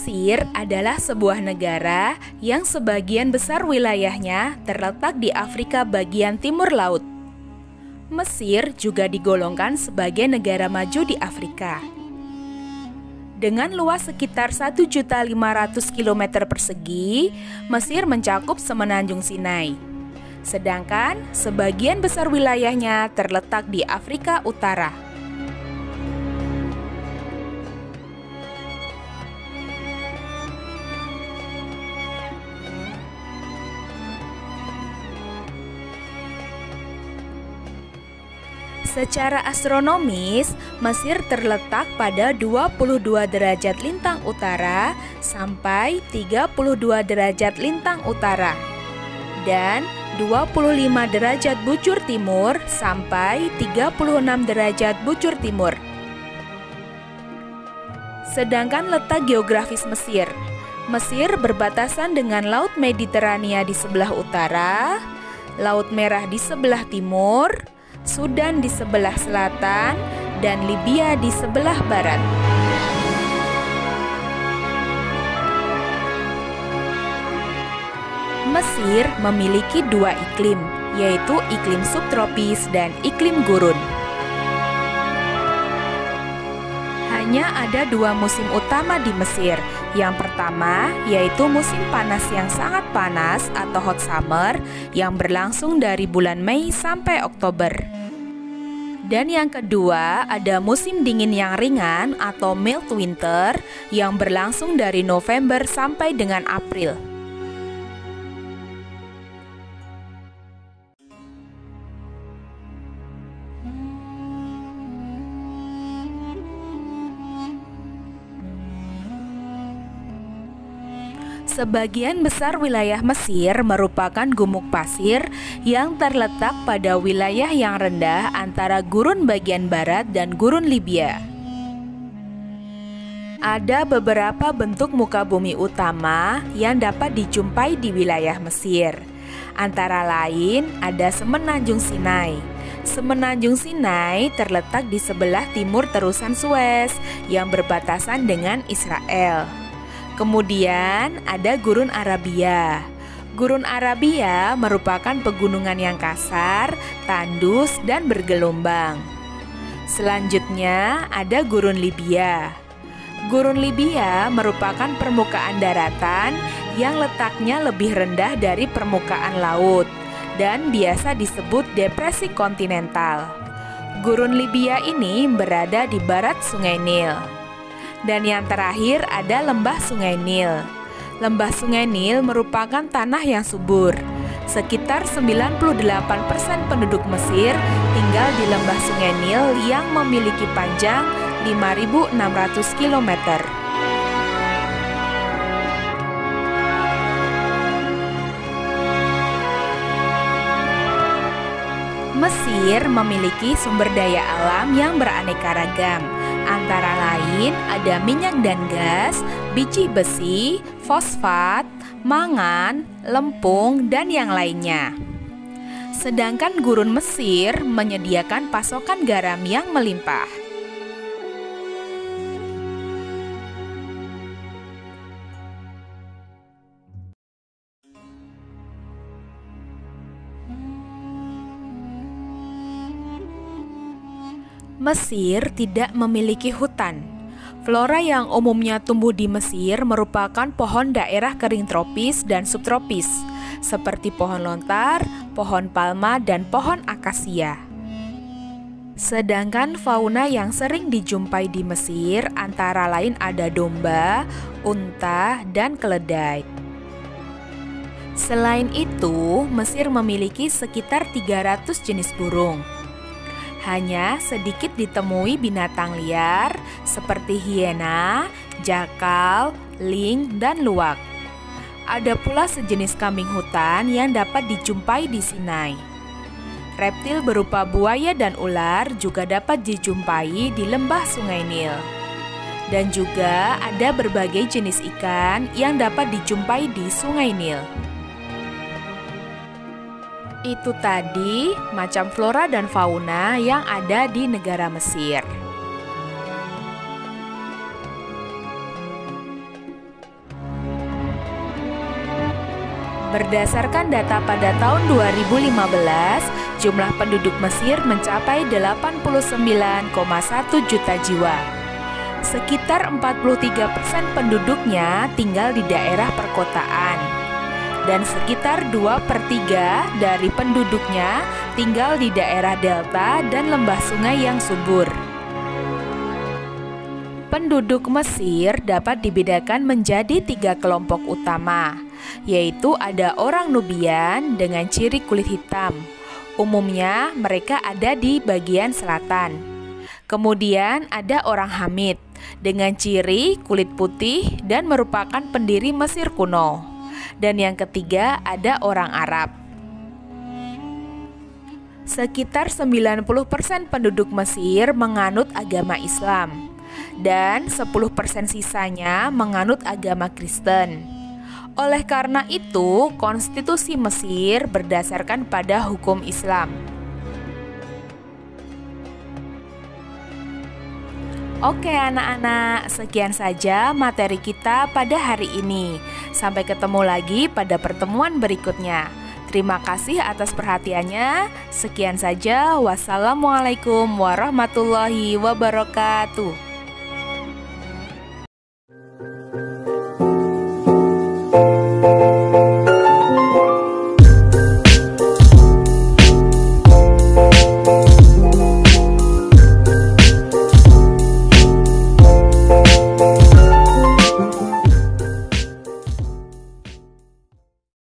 Mesir adalah sebuah negara yang sebagian besar wilayahnya terletak di Afrika bagian timur laut. Mesir juga digolongkan sebagai negara maju di Afrika. Dengan luas sekitar 1.500.000 km persegi, Mesir mencakup semenanjung Sinai. Sedangkan sebagian besar wilayahnya terletak di Afrika Utara. Secara astronomis, Mesir terletak pada 22 derajat lintang utara sampai 32 derajat lintang utara dan 25 derajat bujur timur sampai 36 derajat bujur timur. Sedangkan letak geografis Mesir, Mesir berbatasan dengan Laut Mediterania di sebelah utara, Laut Merah di sebelah timur, Sudan di sebelah selatan, dan Libya di sebelah barat. Mesir memiliki dua iklim, yaitu iklim subtropis dan iklim gurun. Hanya ada dua musim utama di Mesir. Yang pertama yaitu musim panas yang sangat panas atau hot summer yang berlangsung dari bulan Mei sampai Oktober. Dan yang kedua ada musim dingin yang ringan atau mild winter yang berlangsung dari November sampai dengan April. Sebagian besar wilayah Mesir merupakan gumuk pasir yang terletak pada wilayah yang rendah antara gurun bagian barat dan gurun Libya. Ada beberapa bentuk muka bumi utama yang dapat dijumpai di wilayah Mesir. Antara lain ada Semenanjung Sinai. Semenanjung Sinai terletak di sebelah timur terusan Suez yang berbatasan dengan Israel. Kemudian ada Gurun Arabia. Gurun Arabia merupakan pegunungan yang kasar, tandus, dan bergelombang. Selanjutnya ada Gurun Libya. Gurun Libya merupakan permukaan daratan yang letaknya lebih rendah dari permukaan laut dan biasa disebut depresi kontinental. Gurun Libya ini berada di barat Sungai Nil. Dan yang terakhir ada Lembah Sungai Nil. Lembah Sungai Nil merupakan tanah yang subur. Sekitar 98% penduduk Mesir tinggal di Lembah Sungai Nil yang memiliki panjang 5.600 km. Mesir memiliki sumber daya alam yang beraneka ragam. Antara lain ada minyak dan gas, biji besi, fosfat, mangan, lempung, dan yang lainnya. Sedangkan gurun Mesir menyediakan pasokan garam yang melimpah. Mesir tidak memiliki hutan. Flora yang umumnya tumbuh di Mesir merupakan pohon daerah kering tropis dan subtropis, seperti pohon lontar, pohon palma, dan pohon akasia. Sedangkan fauna yang sering dijumpai di Mesir antara lain ada domba, unta, dan keledai. Selain itu, Mesir memiliki sekitar 300 jenis burung. Hanya sedikit ditemui binatang liar seperti hiena, jakal, ling, dan luwak. Ada pula sejenis kambing hutan yang dapat dijumpai di Sinai. Reptil berupa buaya dan ular juga dapat dijumpai di lembah Sungai Nil. Dan juga ada berbagai jenis ikan yang dapat dijumpai di Sungai Nil. Itu tadi macam flora dan fauna yang ada di negara Mesir. Berdasarkan data pada tahun 2015, jumlah penduduk Mesir mencapai 89,1 juta jiwa. Sekitar 43% penduduknya tinggal di daerah perkotaan, dan sekitar 2/3 dari penduduknya tinggal di daerah delta dan lembah sungai yang subur. Penduduk Mesir dapat dibedakan menjadi 3 kelompok utama, yaitu ada orang Nubian dengan ciri kulit hitam. Umumnya mereka ada di bagian selatan. Kemudian ada orang Hamid dengan ciri kulit putih dan merupakan pendiri Mesir kuno. Dan yang ketiga ada orang Arab. Sekitar 90% penduduk Mesir menganut agama Islam, dan 10% sisanya menganut agama Kristen. Oleh karena itu, konstitusi Mesir berdasarkan pada hukum Islam. Oke anak-anak, sekian saja materi kita pada hari ini. Sampai ketemu lagi pada pertemuan berikutnya. Terima kasih atas perhatiannya. Sekian saja. Wassalamualaikum warahmatullahi wabarakatuh.